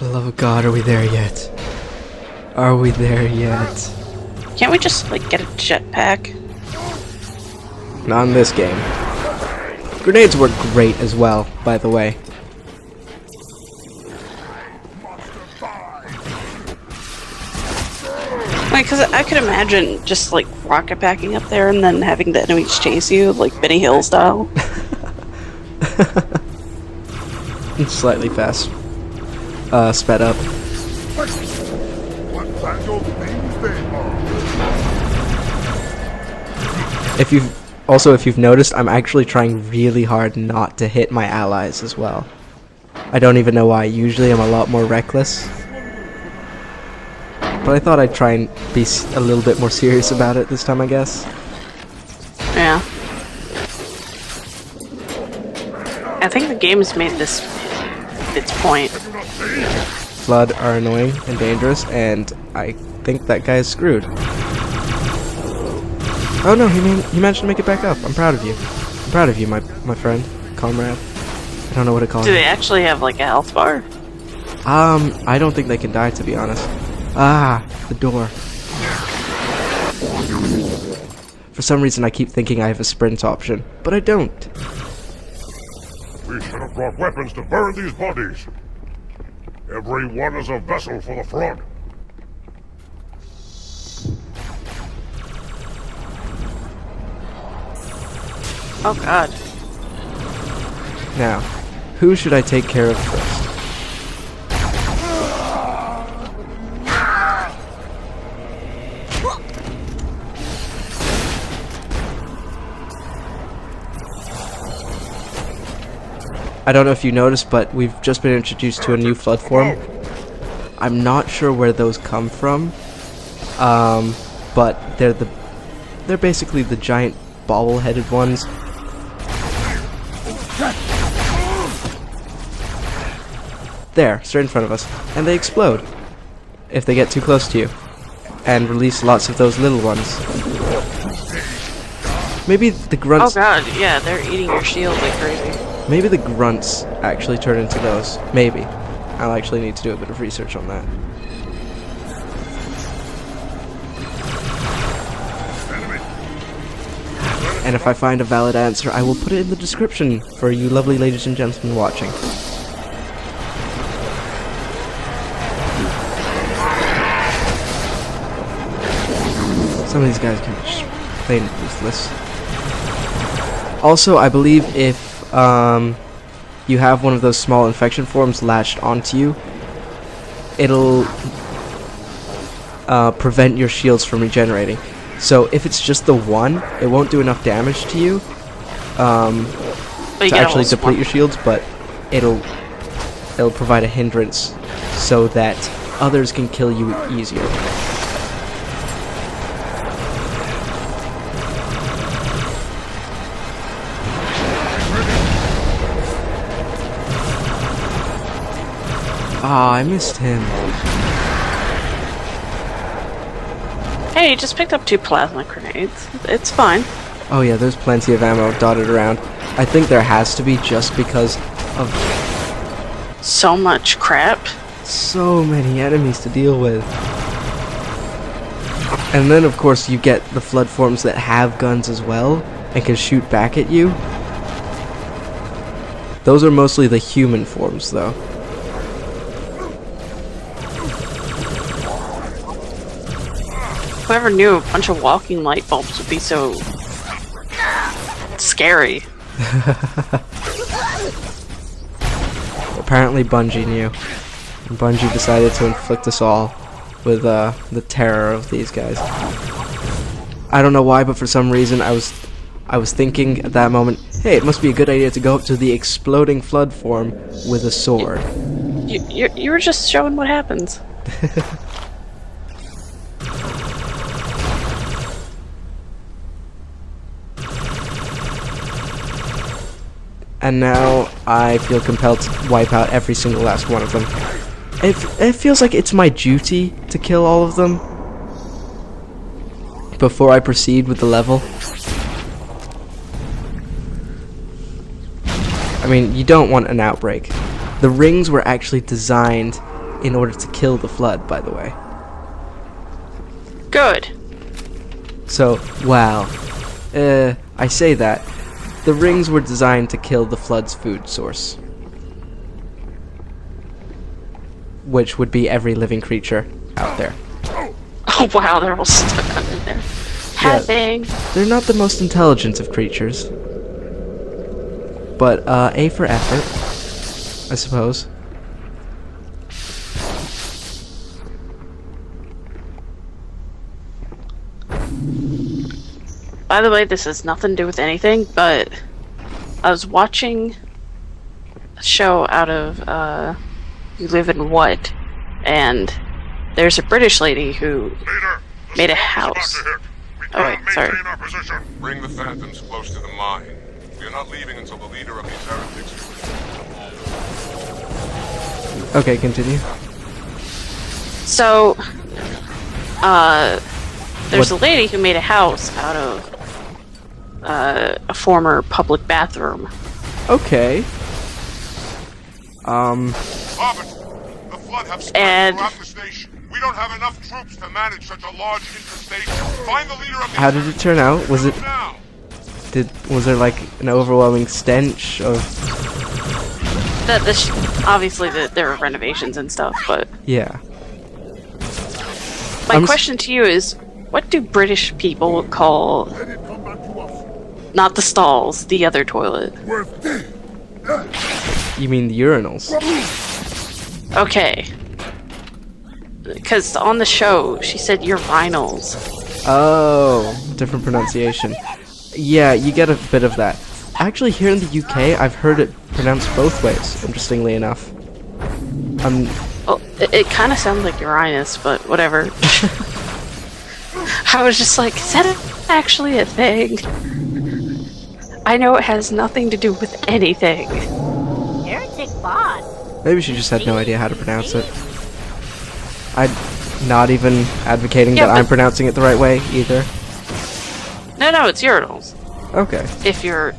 For the love of God, are we there yet? Are we there yet? Can't we just, like, get a jetpack? Not in this game. Grenades work great as well, by the way. Like, because I could imagine just, like, rocket packing up there and then having the enemies chase you, like Benny Hill style. It's slightly fast. Sped up. If you've noticed, I'm actually trying really hard not to hit my allies as well. I don't even know why. Usually I'm a lot more reckless. But I thought I'd try and be a little bit more serious about it this time, I guess. Yeah. I think the game's made this its point. Flood are annoying and dangerous, and I think that guy's screwed. Oh no, he managed to make it back up. I'm proud of you. I'm proud of you, my friend, comrade. I don't know what to call him. Do they actually have, like, a health bar? I don't think they can die, to be honest. Ah, the door. For some reason I keep thinking I have a sprint option, but I don't. We should have brought weapons to burn these bodies. Every one is a vessel for the flood. Oh god. Now, who should I take care of first? I don't know if you noticed, but we've just been introduced to a new flood form. I'm not sure where those come from, but they're basically the giant bobble-headed ones. There, straight in front of us, and they explode if they get too close to you, and release lots of those little ones. Maybe the grunts. Oh god, yeah, they're eating your shield like crazy. Maybe the grunts actually turn into those. Maybe. I'll actually need to do a bit of research on that. And if I find a valid answer, I will put it in the description for you lovely ladies and gentlemen watching. Some of these guys can be just plain useless. Also, I believe if you have one of those small infection forms latched onto you, it'll prevent your shields from regenerating. So if it's just the one, it won't do enough damage to you to actually deplete your shields, but it'll provide a hindrance so that others can kill you easier. Ah, I missed him. Hey, you just picked up 2 plasma grenades. It's fine. Oh yeah, there's plenty of ammo dotted around. I think there has to be, just because of So much crap. so many enemies to deal with. And then of course you get the flood forms that have guns as well and can shoot back at you. Those are mostly the human forms though. Whoever knew a bunch of walking light bulbs would be so scary. Apparently Bungie knew. And Bungie decided to inflict us all with the terror of these guys. I don't know why, but for some reason I was thinking at that moment, hey, it must be a good idea to go up to the exploding flood form with a sword. You were just showing what happens. And now I feel compelled to wipe out every single last one of them. It feels like it's my duty to kill all of them before I proceed with the level. I mean, you don't want an outbreak. The rings were actually designed in order to kill the flood, by the way. Good. So, wow. I say that. The rings were designed to kill the flood's food source, which would be every living creature out there. Oh wow, they're all stuck under there. Having. They're not the most intelligent of creatures. But, A for effort, I suppose. By the way, this has nothing to do with anything, but I was watching a show out of You Live in What, and there's a British lady who Leader, the made a storm is about house. to hit. We Oh, wait, cannot sorry. maintain our position. Bring the phantoms close to the mine. We are not leaving until the leader of these heretics is released. Okay, continue. So, there's a lady who made a house out of a former public bathroom. Okay. Arbiter, the flood have spread And- throughout the station. We don't have enough troops to manage such a large infestation. Find the leader of these How did it turn out? Was it now. was there like an overwhelming stench of Obviously, there are renovations and stuff, but yeah. my I'm s- question to you is, what do British people call not the stalls, the other toilet? You mean the urinals? Okay. Because on the show, she said urinals. Oh, different pronunciation. Yeah, you get a bit of that. Actually, here in the UK, I've heard it pronounced both ways, interestingly enough. Well, it kind of sounds like Uranus, but whatever. I was just like, is that actually a thing? I know it has nothing to do with anything. Heretic boss. Maybe she just had no idea how to pronounce it. I'm not even advocating Yeah, that I'm but- pronouncing it the right way, either. No, it's urinals. Okay. If you're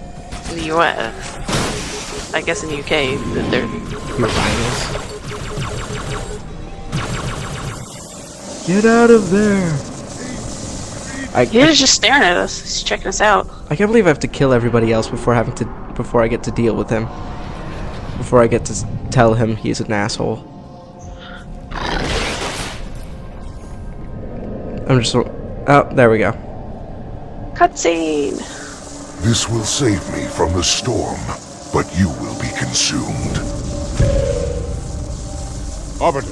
in the US. I guess in the UK, they're... Urinals. Get out of there! He was just staring at us. He's checking us out. I can't believe I have to kill everybody else before I get to deal with him. Before I get to tell him he's an asshole. I'm just... Oh, there we go. Cutscene! This will save me from the storm, but you will be consumed. Arbiter,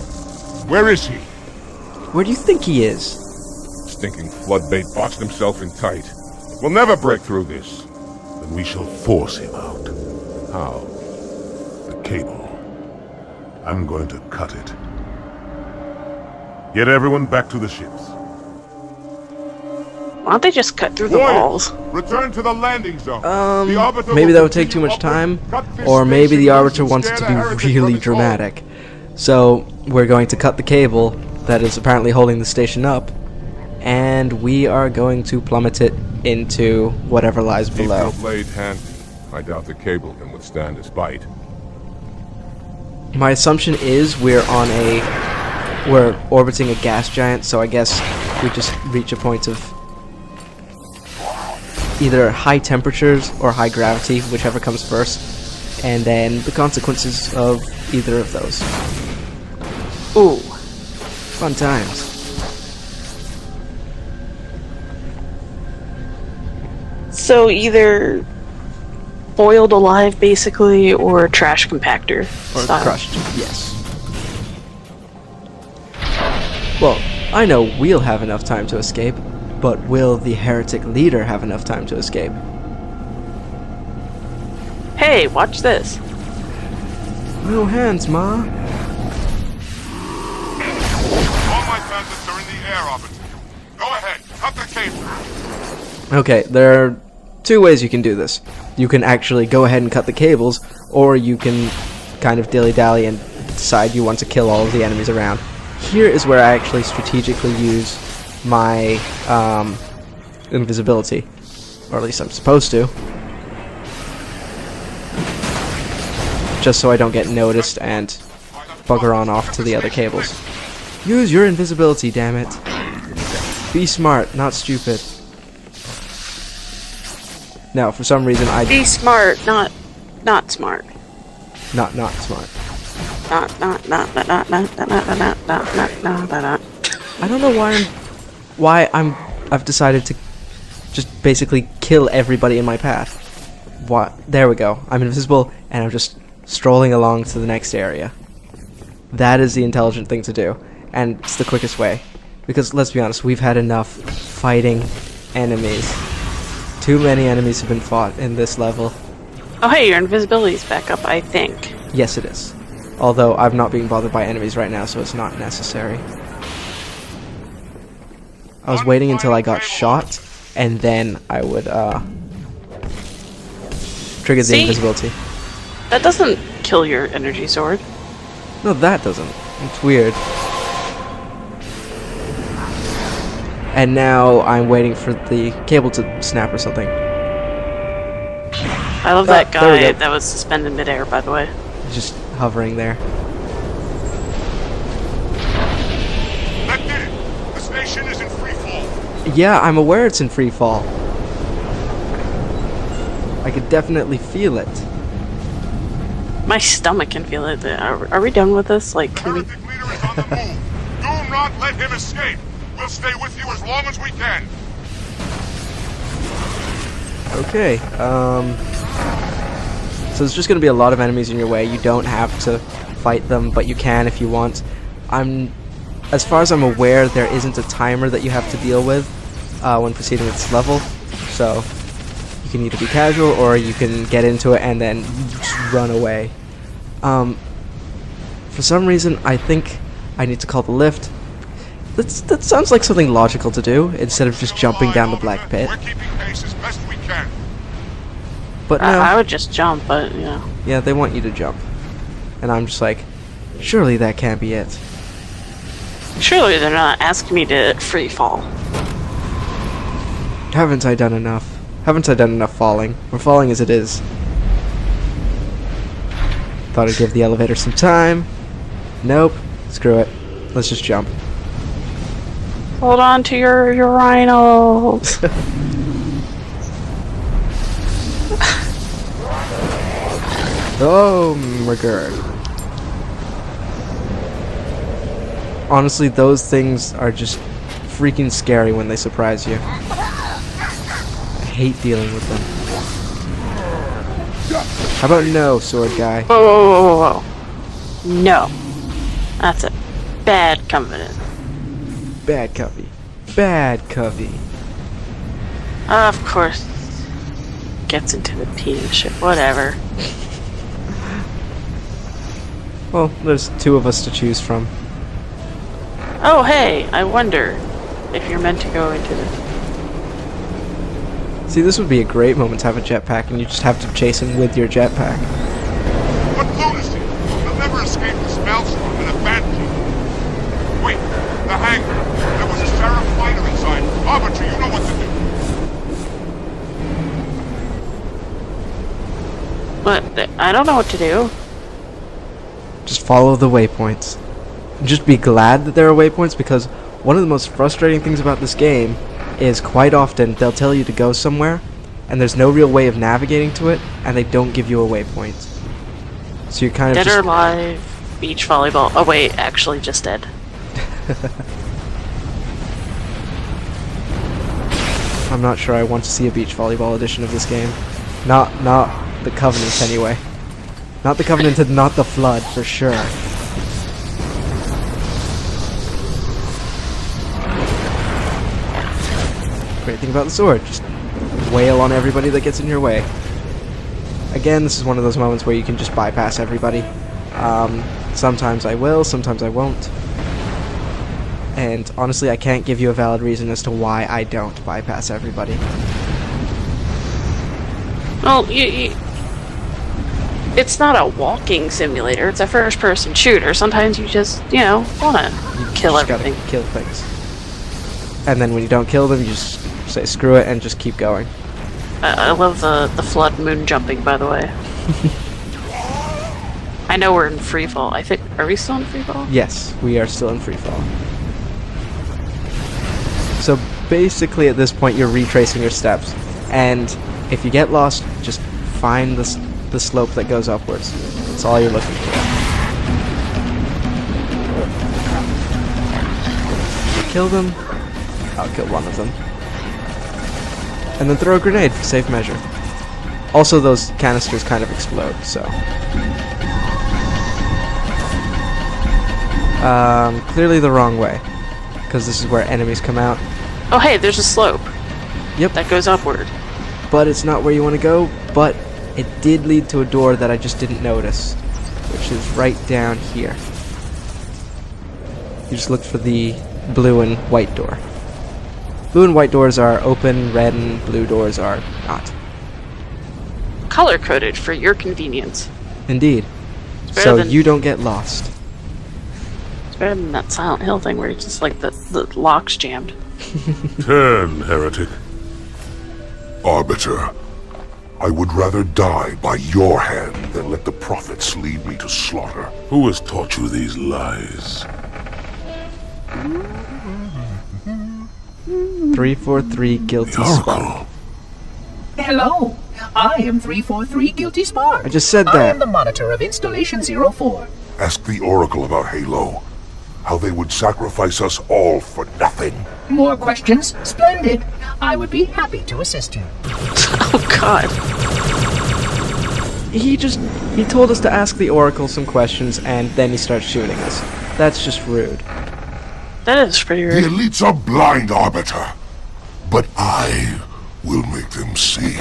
where is he? Where do you think he is? Stinking floodbait boxed himself in tight. We'll never break through this. Then we shall force him out. How? The cable. I'm going to cut it. Get everyone back to the ships. Why don't they just cut through the walls? Return to the landing zone. The Arbiter Maybe will that would take too continue much time, upward. Cut this or maybe station the loose Arbiter and wants it scare to the be heretic from really his home. dramatic. So, we're going to cut the cable that is apparently holding the station up, and we are going to plummet it into whatever lies Keep below. your blade handy. I doubt the cable can withstand his bite. My assumption is we're orbiting a gas giant, so I guess we just reach a point of either high temperatures or high gravity, whichever comes first, and then the consequences of either of those. Ooh. Fun times. So either boiled alive, basically, or trash compactor Or style. crushed, yes. Well, I know we'll have enough time to escape, but will the heretic leader have enough time to escape? Hey, watch this. No hands, Ma. All my phantoms are in the air, Arbiter. Go ahead, cut the cable. Okay, there are two ways you can do this. You can actually go ahead and cut the cables, or you can kind of dilly-dally and decide you want to kill all of the enemies around. Here is where I actually strategically use my invisibility, or at least I'm supposed to, just so I don't get noticed and bugger on off to the other cables. Use your invisibility, damn it. Be smart, not stupid. Now, for some reason, Be smart, not smart. Not smart. Not. I don't know why I've decided to just basically kill everybody in my path. What? There we go. I'm invisible, and I'm just strolling along to the next area. That is the intelligent thing to do, and it's the quickest way. Because, let's be honest, we've had enough fighting enemies. Too many enemies have been fought in this level. Oh hey, your invisibility's back up, I think. Yes, it is. Although, I'm not being bothered by enemies right now, so it's not necessary. I was waiting until I got shot, and then I would, trigger the invisibility. That doesn't kill your energy sword. No, that doesn't. It's weird. And now I'm waiting for the cable to snap or something. I love that there we guy go. that was suspended midair, by the way. Just hovering there. That did it! The station is in free fall. Yeah, I'm aware it's in free fall. I could definitely feel it. My stomach can feel it. Are we done with this? Like, The can we... heretic leader is on the move. Do not let him escape. We'll stay with you as long as we can. Okay, so there's just gonna be a lot of enemies in your way. You don't have to fight them, but you can if you want. As far as I'm aware, there isn't a timer that you have to deal with when proceeding with this level, so you can either be casual or you can get into it and then just run away. For some reason, I think I need to call the lift. That sounds like something logical to do, instead of just jumping down the black pit. We're keeping pace as best we can. But no. I would just jump, but, you know. Yeah, they want you to jump. And I'm just like, surely that can't be it. Surely they're not asking me to free fall. Haven't I done enough? Haven't I done enough falling? We're falling as it is. Thought I'd give the elevator some time. Nope. Screw it. Let's just jump. Hold on to your urinals. Oh my god. Honestly, those things are just freaking scary when they surprise you. I hate dealing with them. How about no, sword guy? Whoa, whoa, whoa, whoa, whoa. No. That's a bad covenant. Bad Covey. Bad Covey. Of course. Gets into the penis shit. Whatever. Well, there's two of us to choose from. Oh, hey. I wonder if you're meant to go into the... See, this would be a great moment to have a jetpack, and you just have to chase him with your jetpack. What lunacy! They'll never escape this maelstrom and abandon you. Wait, the hangar. There was a Seraph fighter inside. Arbiter, you know what to do. But I don't know what to do. Just follow the waypoints. Just be glad that there are waypoints, because one of the most frustrating things about this game is quite often they'll tell you to go somewhere, and there's no real way of navigating to it, and they don't give you a waypoint. So you're kind of Dead just... or alive, beach volleyball. Oh wait, actually just dead. I'm not sure I want to see a beach volleyball edition of this game. Not the Covenant anyway. Not the Covenant and not the Flood, for sure. Great thing about the sword, just wail on everybody that gets in your way. Again, this is one of those moments where you can just bypass everybody. Sometimes I will, sometimes I won't. And honestly, I can't give you a valid reason as to why I don't bypass everybody. Well, it's not a walking simulator, it's a first-person shooter. Sometimes you just, wanna kill Just everything. gotta kill things. And then when you don't kill them, you just say screw it and just keep going. I love the flood moon jumping, by the way. I know we're in free fall. I think, are we still in free fall? Yes, we are still in free fall. So basically at this point you're retracing your steps, and if you get lost, just find the slope that goes upwards. That's all you're looking for. Kill them. I'll kill one of them. And then throw a grenade for safe measure. Also, those canisters kind of explode, so... clearly the wrong way. Because this is where enemies come out. Oh hey, there's a slope. Yep. That goes upward. But it's not where you want to go, but it did lead to a door that I just didn't notice. Which is right down here. You just look for the blue and white door. Blue and white doors are open, red and blue doors are not. Color-coded for your convenience. Indeed. better So than- you don't get lost. It's better than that Silent Hill thing where it's just like the lock's jammed. Turn, heretic. Arbiter, I would rather die by your hand than let the prophets lead me to slaughter. Who has taught you these lies? 343 Guilty The Spark. Oracle. Hello, I am 343 Guilty Spark. I just said I that. am the monitor of Installation 04. Ask the Oracle about Halo. How they would sacrifice us all for nothing. More questions? Splendid. I would be happy to assist you. Oh god. He told us to ask the Oracle some questions and then he starts shooting us. That's just rude. That is pretty The rude. elites are blind, Arbiter. But I will make them see.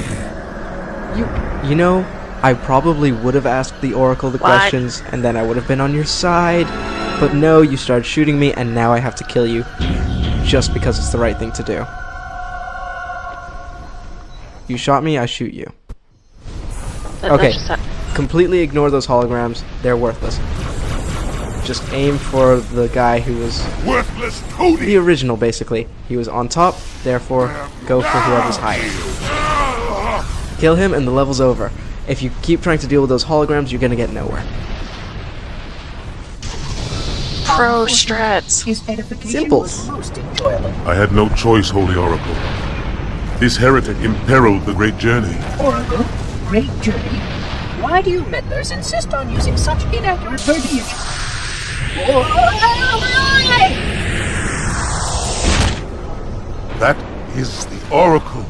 You know, I probably would have asked the Oracle the What? questions and then I would have been on your side. But no, you started shooting me and now I have to kill you. Just because it's the right thing to do. You shot me, I shoot you. That Okay. just Completely ignore those holograms. They're worthless. Just aim for the guy who was Worthless the toady! original, basically. He was on top, therefore, go for whoever's higher. Kill him and the level's over. If you keep trying to deal with those holograms, you're gonna get nowhere. pro strats. His edification Simple. was most enjoyable. I had no choice, Holy Oracle. This heretic imperiled the great journey. Oracle, great journey. Why do you meddlers insist on using such inaccurate verbiage? That is the Oracle.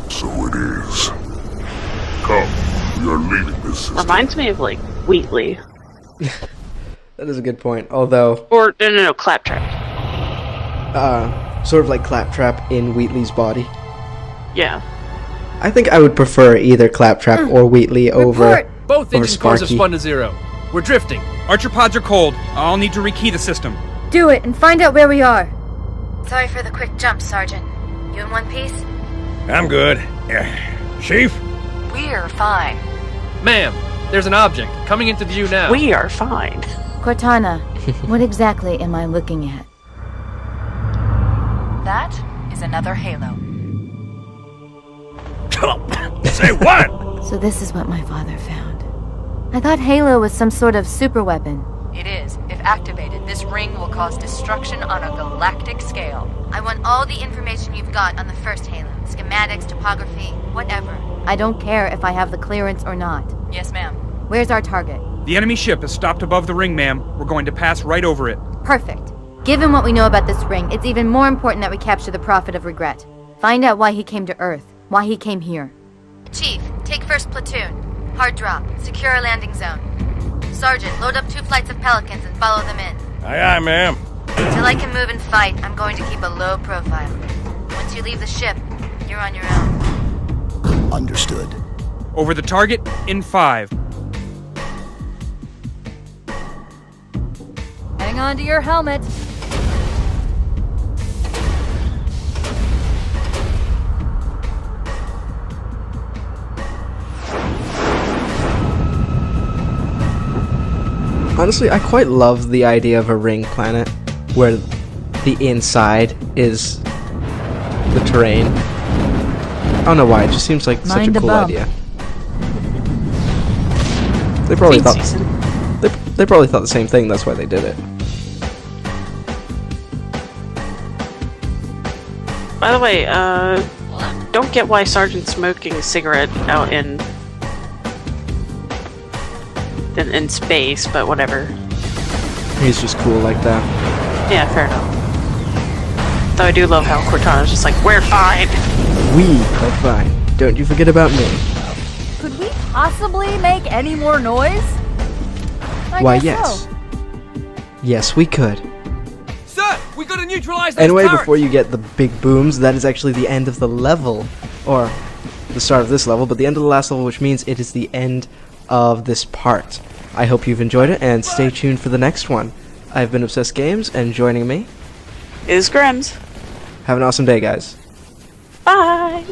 So it is. Come, we are leaving this system. Reminds me of like Wheatley. That is a good point. Although, Or no, Claptrap. sort of like Claptrap in Wheatley's body. Yeah. I think I would prefer either Claptrap or Wheatley over Both over engine cores have Sparky. spun to zero. We're drifting. Archer pods are cold. I'll need to rekey the system. Do it and find out where we are. Sorry for the quick jump, Sergeant. You in one piece? I'm good. Chief? We're fine. Ma'am, there's an object coming into view now. We are fine. Cortana, what exactly am I looking at? That is another Halo. Say what? So this is what my father found. I thought Halo was some sort of super weapon. It is. If activated, this ring will cause destruction on a galactic scale. I want all the information you've got on the first Halo. Schematics, topography, whatever. I don't care if I have the clearance or not. Yes, ma'am. Where's our target? The enemy ship has stopped above the ring, ma'am. We're going to pass right over it. Perfect. Given what we know about this ring, it's even more important that we capture the Prophet of Regret. Find out why he came to Earth, why he came here. Chief, take first platoon. Hard drop. Secure our landing zone. Sergeant, load up 2 flights of Pelicans and follow them in. Aye, aye, ma'am. Until I can move and fight, I'm going to keep a low profile. Once you leave the ship, you're on your own. Understood. Over the target in 5. Hang on to your helmet. Honestly, I quite love the idea of a ring planet where the inside is the terrain. I don't know why, it just seems like such a Mind the cool bump. idea. They probably Feed thought season. they probably thought the same thing. That's why they did it. By the way, don't get why Sergeant's smoking a cigarette out in space, but whatever. He's just cool like that. Yeah, fair enough. Though I do love how Cortana's just like, we're fine. We are fine. Don't you forget about me. Could we possibly make any more noise? Why, yes. So. Yes, we could. Sir, we gotta neutralize those Anyway, turrets. before you get the big booms, that is actually the end of the level. Or the start of this level, but the end of the last level, which means it is the end of this part. I hope you've enjoyed it, and stay tuned for the next one. I've been Obsessed Games, and joining me Is Grims. have an awesome day, guys. Bye.